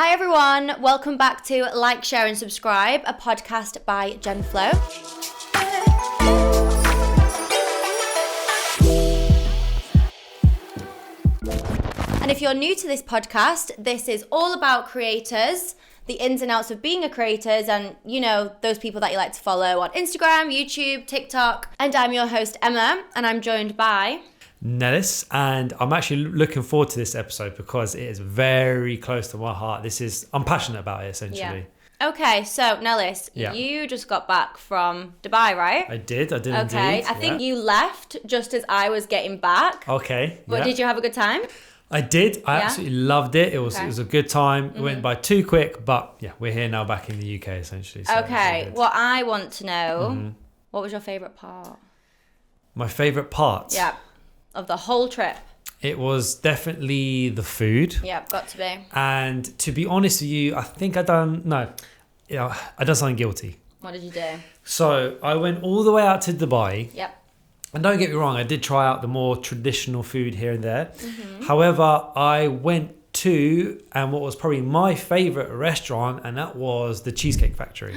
Hi everyone, welcome back to Like, Share and Subscribe, a podcast by Genflow. And if you're new to this podcast, this is all about creators, the ins and outs of being a creator, and you know, those people that you like to follow on Instagram, YouTube, TikTok. And I'm your host Emma, and I'm joined by Nellis, and I'm actually looking forward to this episode because it is very close to my heart. I'm passionate about it essentially. Yeah. Okay, so Nellis, you just got back from Dubai, right? I did indeed. Okay, I think you left just as I was getting back. Okay. But did you have a good time? I did. I absolutely loved it. It was a good time. It went by too quick, but yeah, we're here now back in the UK essentially. So okay, well, I want to know, what was your favourite part? My favourite part? Yeah, of the whole trip. It was definitely the food. Yeah, got to be. And to be honest with you, I think I done something guilty. What did you do? So I went all the way out to Dubai. Yep. And don't get me wrong, I did try out the more traditional food here and there. However, I went to, and what was probably my favourite restaurant, and that was the Cheesecake Factory.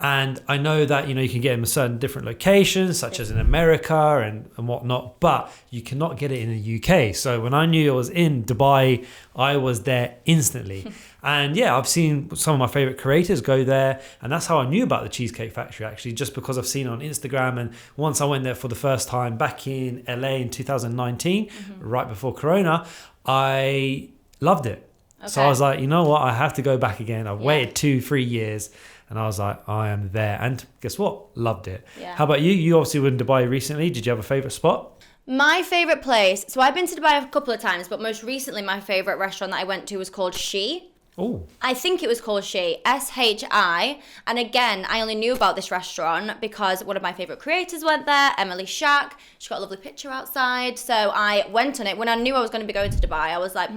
And I know that, you can get them in certain different locations, such as in America and whatnot, but you cannot get it in the UK. So when I knew I was in Dubai, I was there instantly. And yeah, I've seen some of my favorite creators go there. And that's how I knew about the Cheesecake Factory, actually, just because I've seen it on Instagram. And once I went there for the first time back in LA in 2019, right before Corona, I loved it. Okay. So I was like, you know what? I have to go back again. I've waited 2-3 years. And I was like, I am there. And guess what? Loved it. Yeah. How about you? You obviously were in Dubai recently. Did you have a favourite spot? My favourite place. So I've been to Dubai a couple of times, but most recently my favourite restaurant that I went to was called She. Oh. I think it was called She, SHI. And again, I only knew about this restaurant because one of my favourite creators went there, Emily Shack. She got a lovely picture outside. So I went on it. When I knew I was going to be going to Dubai, I was like,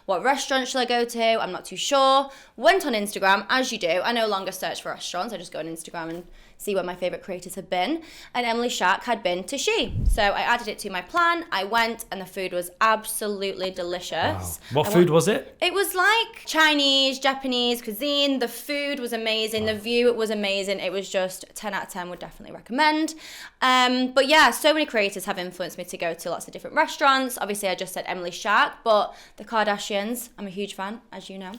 what restaurant should I go to? I'm not too sure. Went on Instagram, as you do. I no longer search for restaurants. I just go on Instagram and see where my favourite creators have been. And Emily Shack had been to She. So I added it to my plan. I went and the food was absolutely delicious. Wow. What food was it? It was like Chinese, Japanese cuisine. The food was amazing. The view was amazing. It was just 10 out of 10, would definitely recommend. But yeah, so many creators have influenced me to go to lots of different restaurants. Obviously, I just said Emily Shack, but the Kardashians, I'm a huge fan, as you know.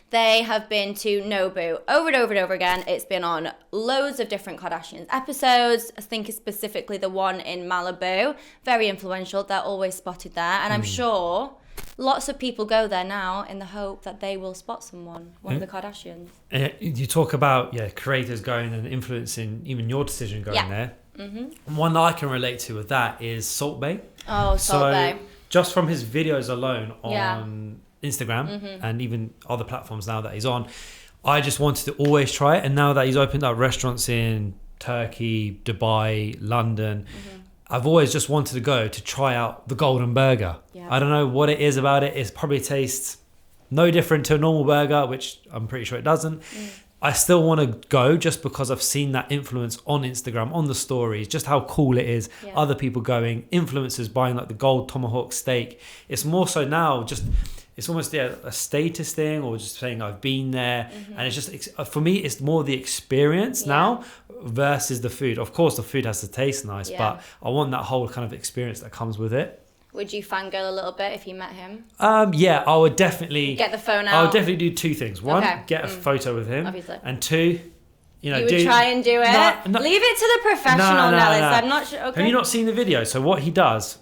They have been to Nobu over and over and over again. It's been on loads of different Kardashians episodes. I think it's specifically the one in Malibu. Very influential. They're always spotted there. And I'm sure lots of people go there now in the hope that they will spot one of the Kardashians. You talk about creators going and influencing even your decision going there. One that I can relate to with that is Salt Bae. Oh, Salt Bae. Just from his videos alone on Instagram and even other platforms now that he's on, I just wanted to always try it. And now that he's opened up restaurants in Turkey, Dubai, London, I've always just wanted to go to try out the Golden Burger. Yeah. I don't know what it is about it. It probably tastes no different to a normal burger, which I'm pretty sure it doesn't. I still want to go just because I've seen that influence on Instagram, on the stories, just how cool it is. Yeah. Other people going, influencers buying like the gold tomahawk steak. It's more so now just, it's almost a status thing, or just saying I've been there. And it's just, for me, it's more the experience now versus the food. Of course, the food has to taste nice, but I want that whole kind of experience that comes with it. Would you fangirl a little bit if you met him? Yeah, I would definitely get the phone out. I would definitely do two things. One, get a photo with him. Obviously. And two, you would try and do it. No, leave it to the professional, Nellis. I'm not sure. Okay. Have you not seen the video? So what he does,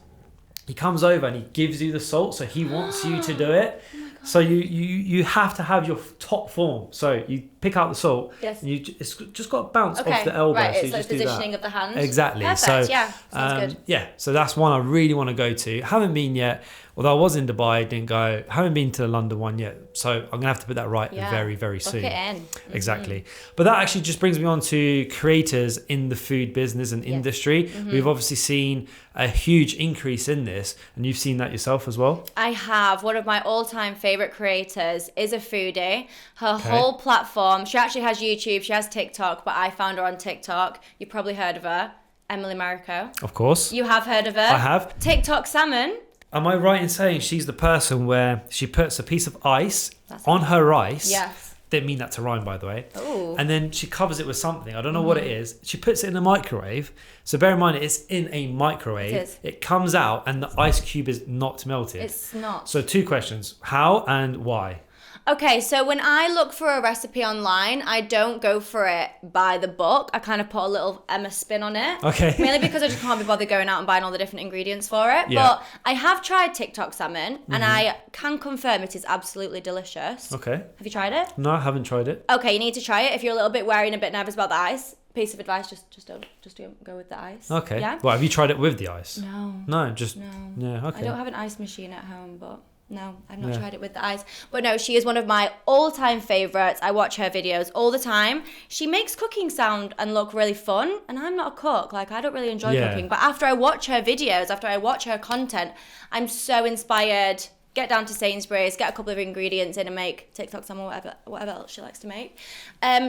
he comes over and he gives you the salt. So he wants you to do it. So you have to have your top form. So you pick out the salt. Yes. And it's just got to bounce off the elbow. Right, so it's like positioning of the hand. Exactly. Perfect. So sounds good. Yeah. So that's one I really want to go to. Haven't been yet. Although I was in Dubai, didn't go. Haven't been to the London one yet. So I'm going to have to put that right very, very soon. Book it in. Exactly. But that actually just brings me on to creators in the food business and industry. We've obviously seen a huge increase in this, and you've seen that yourself as well. I have. One of my all-time favorite creators is a foodie. Her whole platform, she actually has YouTube, she has TikTok, but I found her on TikTok. You probably heard of her. Emily Marico. Of course. You have heard of her? I have. TikTok Salmon. Am I right in saying she's the person where she puts a piece of ice That's on her rice? Yes. Didn't mean that to rhyme, by the way. Ooh. And then she covers it with something. I don't know what it is. She puts it in the microwave. So bear in mind, it's in a microwave. It is. It comes out and the ice cube is not melted. It's not. So 2 questions. How and why? Okay, so when I look for a recipe online, I don't go for it by the book. I kind of put a little Emma spin on it. Okay. Mainly because I just can't be bothered going out and buying all the different ingredients for it. Yeah. But I have tried TikTok salmon, and I can confirm it is absolutely delicious. Okay. Have you tried it? No, I haven't tried it. Okay, you need to try it. If you're a little bit wary and a bit nervous about the ice, piece of advice, just don't go with the ice. Okay. Yeah? Well, have you tried it with the ice? No. No, just... No. Yeah, okay. I don't have an ice machine at home, but no, I've not Yeah. tried it with the ice. But no, she is one of my all-time favorites. I watch her videos all the time. She makes cooking sound and look really fun, and I'm not a cook. Like, I don't really enjoy Yeah. cooking. But after I watch her videos, after I watch her content, I'm so inspired. Get down to Sainsbury's, get a couple of ingredients in and make TikToks and whatever else she likes to make.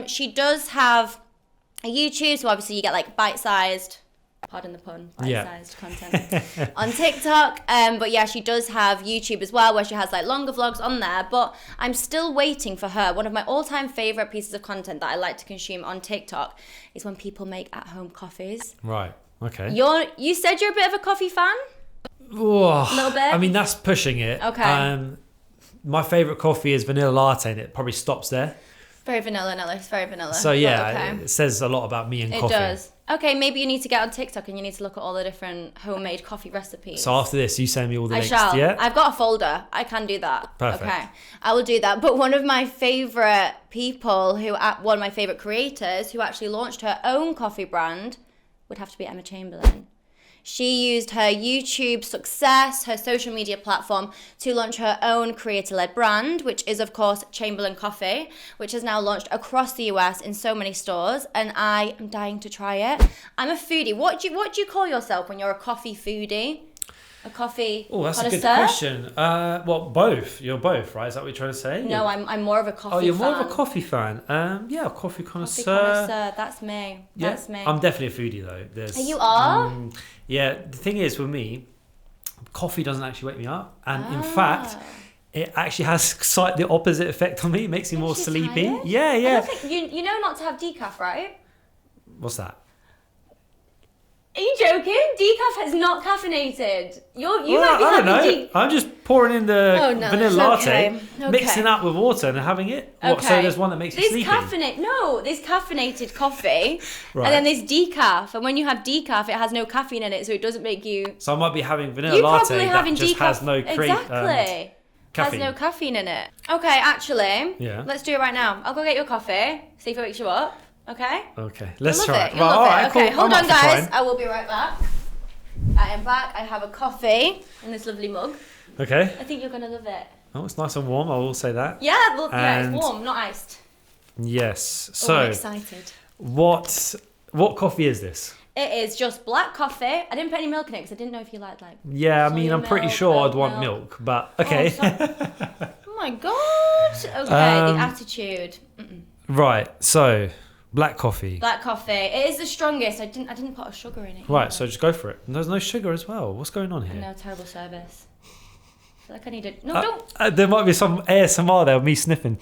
She does have a YouTube, so obviously you get like bite-sized, pardon the pun, bite-sized content on TikTok. But yeah, she does have YouTube as well, where she has like longer vlogs on there. But I'm still waiting for her. One of my all-time favorite pieces of content that I like to consume on TikTok is when people make at-home coffees. Right. Okay. You said you're a bit of a coffee fan? A little bit? I mean, that's pushing it. Okay. My favourite coffee is vanilla latte, and it probably stops there. Very vanilla, Nellis, very vanilla. So yeah, But okay. it says a lot about me and It coffee. does. Okay, maybe you need to get on TikTok and you need to look at all the different homemade coffee recipes. So after this, you send me all the I links. shall. Yeah. I've got a folder. I can do that. Perfect. Okay, I will do that. But one of my favorite people one of my favorite creators who actually launched her own coffee brand would have to be Emma Chamberlain. She used her YouTube success, her social media platform, to launch her own creator-led brand, which is, of course, Chamberlain Coffee, which has now launched across the US in so many stores, and I am dying to try it. I'm a foodie. What do you call yourself when you're a coffee foodie? A coffee Oh, that's connoisseur? a good question. Well, both. You're both, right? Is that what you're trying to say? No, I'm more of a coffee fan. Oh, you're more of a coffee fan. Yeah, a coffee connoisseur. Coffee connoisseur, that's me. Yeah, That's me. I'm definitely a foodie though. You are? Yeah, the thing is with me, coffee doesn't actually wake me up, and in fact, it actually has slightly the opposite effect on me. It makes me more Makes you sleepy. tired? Yeah, I yeah. don't think, you know not to have decaf, right? What's that? Are you joking? Decaf is not caffeinated. You Well, might be I don't having know. I'm just pouring in the Oh, no, vanilla it's latte, okay. mixing that with water and having it. What, so there's one that makes you sleepy? There's caffeinated coffee, Right. and then there's decaf. And when you have decaf, it has no caffeine in it, so it doesn't make you. So I might be having vanilla You're latte probably that having just decaf. has no Exactly. caffeine. Has no caffeine in it. Okay, actually. Yeah. Let's do it right now. I'll go get your coffee. See if it wakes you up. Okay. Okay, let's You'll try love it. it. You'll Well, love all it. right, Okay, cool. hold I'm on, up for guys. trying. I will be right back. I am back. I have a coffee in this lovely mug. Okay. I think you're gonna love it. Oh, it's nice and warm. I will say that. Yeah, well, yeah, And- it's warm, not iced. Yes. Oh, So, I'm excited. what coffee is this? It is just black coffee. I didn't put any milk in it because I didn't know if you liked like. Yeah, I soy mean, I'm pretty milk, sure oat I'd want milk, but okay. Oh my god. Okay, the attitude. Right. So, black coffee. Black coffee. It is the strongest. I didn't put a sugar in it. Right. either. So just go for it. And there's no sugar as well. What's going on here? No, terrible service. I feel like I need it. No, don't. There might be some ASMR there of me sniffing.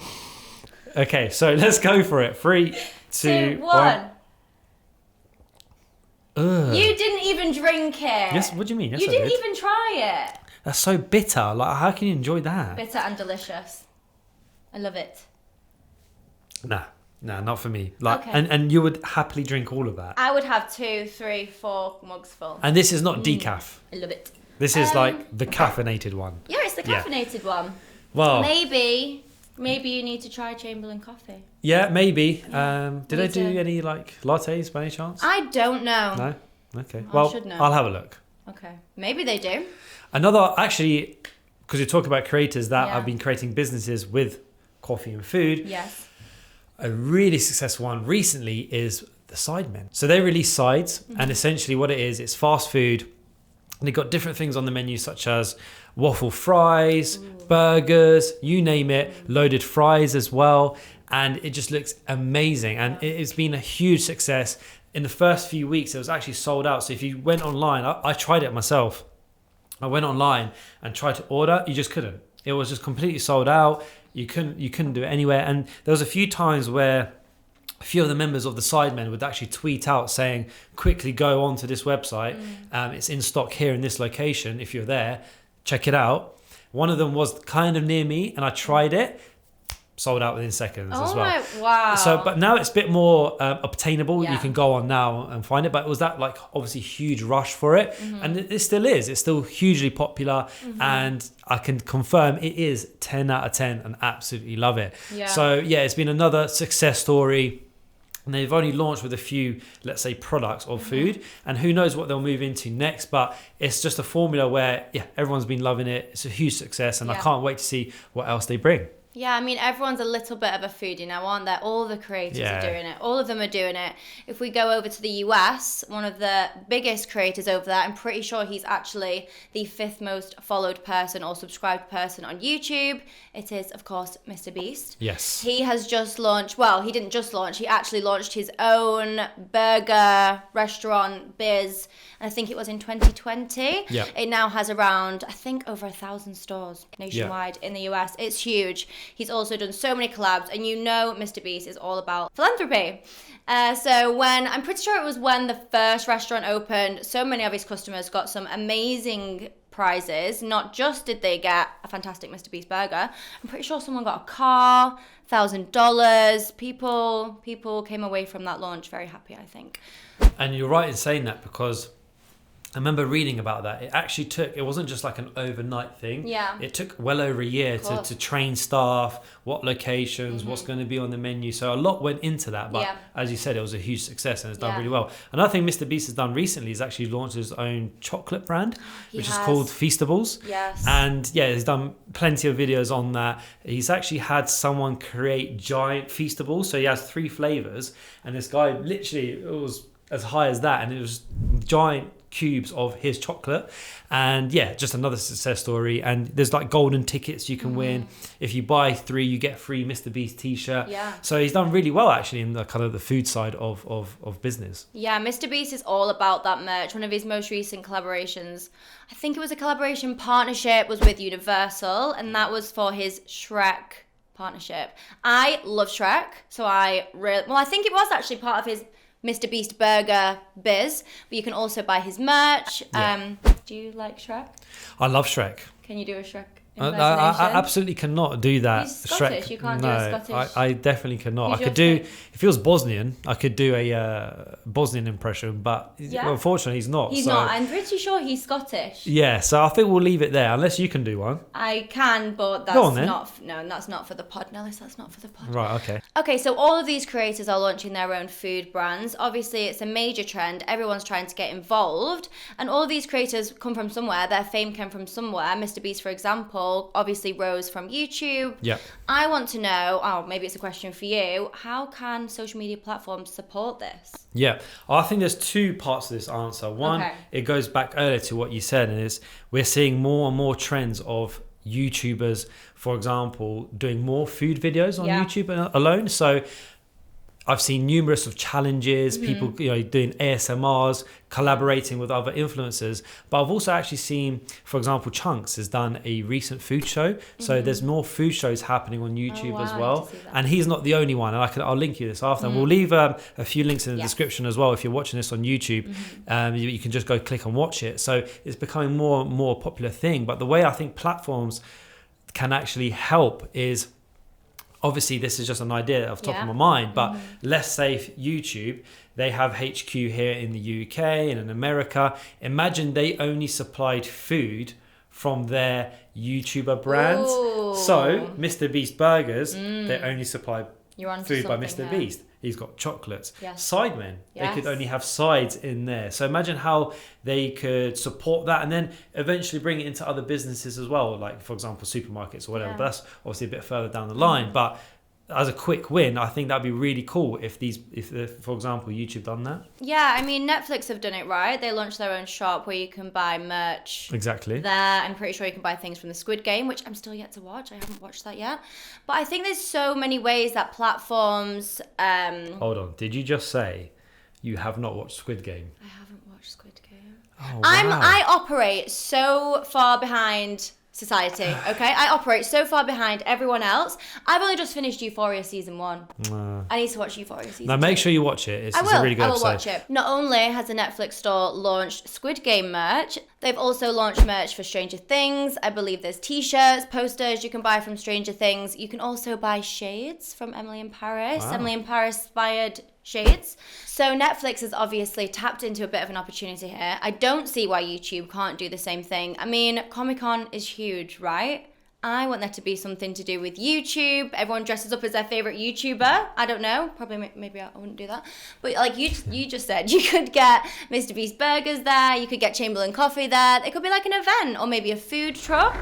Okay, so let's go for it. 3, 2, 1. Ugh. You didn't even drink it. Yes. What do you mean? Yes, You I didn't did. even try it. That's so bitter. Like, how can you enjoy that? Bitter and delicious. I love it. Nah, not for me. Like, Okay. and you would happily drink all of that. I would have 2, 3, 4 mugs full. And this is not decaf. I love it. This is like the caffeinated one. Yeah, it's the Yeah. caffeinated one. Well, Maybe you need to try Chamberlain coffee. yeah, maybe. Did they Me do too. any like lattes by any chance? I don't know. No. Okay. I Well, should know. I'll have a look. Okay, maybe they do. Another, actually, because you talk about creators that Yeah. have been creating businesses with coffee and food. Yes. A really successful one recently is the Sidemen. So they release sides, and essentially what it is, it's fast food. And they've got different things on the menu, such as waffle fries, burgers, you name it, loaded fries as well. And it just looks amazing. And it's been a huge success. In the first few weeks, it was actually sold out. So if you went online, I tried it myself. I went online and tried to order. You just couldn't. It was just completely sold out. You couldn't do it anywhere. And there was a few times where a few of the members of the Sidemen would actually tweet out saying, quickly go onto this website. It's in stock here in this location. If you're there, check it out. One of them was kind of near me and I tried it. Sold out within seconds as well. Wow. So, but now it's a bit more obtainable. Yeah. You can go on now and find it. But it was that like obviously huge rush for it, and it still is. It's still hugely popular, and I can confirm it is 10 out of 10, and absolutely love it. Yeah. So yeah, it's been another success story. And they've only launched with a few, let's say, products or food, and who knows what they'll move into next. But it's just a formula where everyone's been loving it. It's a huge success, and I can't wait to see what else they bring. Yeah, I mean, everyone's a little bit of a foodie now, aren't they? All the creators are doing it. All of them are doing it. If we go over to the US, one of the biggest creators over there, I'm pretty sure he's actually the 5th most followed person or subscribed person on YouTube. It is, of course, Mr. Beast. Yes. He has just launched, well, he didn't just launch, he actually launched his own burger restaurant biz. I think it was in 2020. Yeah. It now has around, I think, over 1,000 stores nationwide in the US. It's huge. He's also done so many collabs, and you know Mr. Beast is all about philanthropy. So I'm pretty sure it was when the first restaurant opened, so many of his customers got some amazing prizes. Not just did they get a fantastic Mr. Beast burger, I'm pretty sure someone got a car, $1,000. People came away from that launch very happy, I think. And you're right in saying that, because I remember reading about that. It wasn't just like an overnight thing. Yeah. It took well over a year to train staff, what locations, what's going to be on the menu. So a lot went into that. But as you said, it was a huge success and it's done really well. Another thing Mr. Beast has done recently is actually launched his own chocolate brand, which is called Feastables. Yes. And he's done plenty of videos on that. He's actually had someone create giant Feastables. So he has 3 flavors. And this guy literally, it was as high as that. And it was giant cubes of his chocolate, and just another success story. And there's like golden tickets you can win. If you buy 3, you get free Mr. Beast t-shirt. So he's done really well actually in the kind of the food side of business. Mr. Beast is all about that merch. One of his most recent collaborations, I think it was a collaboration partnership, was with Universal, and that was for his Shrek partnership. I love Shrek, so I think it was actually part of his Mr. Beast burger biz, but you can also buy his merch. Do you like Shrek? I love Shrek. Can you do a Shrek impersonation? I absolutely cannot do that. He's Scottish. Shrek. You can't do a Scottish. I definitely cannot. Who's I could do, if he was Bosnian, I could do a Bosnian impression, but unfortunately he's not. He's not. I'm pretty sure he's Scottish. Yeah, so I think we'll leave it there, unless you can do one. I can, but that's that's not for the pod, Nellis. That's not for the pod. Right, okay. Okay, so all of these creators are launching their own food brands. Obviously, it's a major trend. Everyone's trying to get involved, and all of these creators come from somewhere. Their fame came from somewhere. Mr. Beast, for example, obviously rose from YouTube. Yeah. I want to know, maybe it's a question for you, how can social media platforms support this? Yeah, I think there's 2 parts to this answer. One, it goes back earlier to what you said, and is we're seeing more and more trends of YouTubers, for example, doing more food videos on YouTube alone. So I've seen numerous of challenges, people doing ASMRs, collaborating with other influencers. But I've also actually seen, for example, Chunks has done a recent food show. So there's more food shows happening on YouTube as well. And he's not the only one. And I'll link you this after. And we'll leave a few links in the description as well. If you're watching this on YouTube, you can just go click and watch it. So it's becoming more and more popular thing. But the way I think platforms can actually help is, obviously, this is just an idea off the top of my mind, but let's say YouTube, they have HQ here in the UK and in America. Imagine they only supplied food from their YouTuber brands. Ooh. So Mr. Beast Burgers, they only supply food by Mr. Beast. He's got chocolates. Sidemen, they could only have sides in there. So imagine how they could support that and then eventually bring it into other businesses as well, like, for example, supermarkets or whatever. But that's obviously a bit further down the line. But as a quick win, I think that'd be really cool if for example, YouTube done that. Yeah, I mean, Netflix have done it, right? They launched their own shop where you can buy merch. Exactly. There, I'm pretty sure you can buy things from the Squid Game, which I'm still yet to watch. I haven't watched that yet. But I think there's so many ways that platforms... Hold on, did you just say you have not watched Squid Game? I haven't watched Squid Game. Oh, I operate so far behind society, okay? I operate so far behind everyone else. I've only just finished Euphoria season 1. I need to watch Euphoria season 2. Now make sure you watch it. It's a really good episode. I will watch it. Not only has the Netflix store launched Squid Game merch, they've also launched merch for Stranger Things. I believe there's t-shirts, posters you can buy from Stranger Things. You can also buy shades from Emily in Paris. Wow. Emily in Paris inspired shades. So Netflix has obviously tapped into a bit of an opportunity here. I don't see why YouTube can't do the same thing. I mean, Comic-Con is huge, right? I want there to be something to do with YouTube. Everyone dresses up as their favorite YouTuber. I don't know. Probably, maybe I wouldn't do that. But like you just said, you could get Mr. Beast burgers there. You could get Chamberlain coffee there. It could be like an event or maybe a food truck.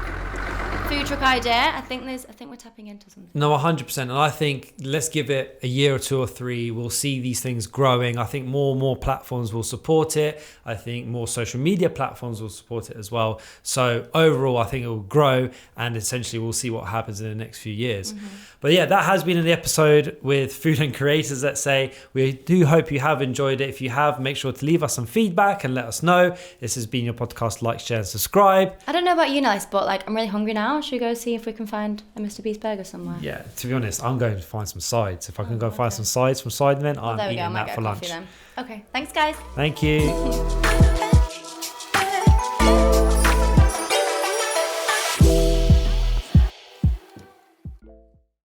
Food truck idea. I think we're tapping into something. No, 100%. And I think let's give it a year or 2 or 3. We'll see these things growing. I think more and more platforms will support it. I think more social media platforms will support it as well. So overall, I think it will grow, and essentially we'll see what happens in the next few years. But yeah, that has been an episode with food and creators, let's say. We do hope you have enjoyed it. If you have, make sure to leave us some feedback and let us know. This has been your podcast. Like, share, and subscribe. I don't know about you, Nellis, but like I'm really hungry now. Should we go see if we can find a Mr. Beast burger somewhere? Yeah, to be honest, I'm going to find some sides. If I can go find some sides from Sidemen, I'm eating that for lunch. Then. Okay, thanks guys. Thank you.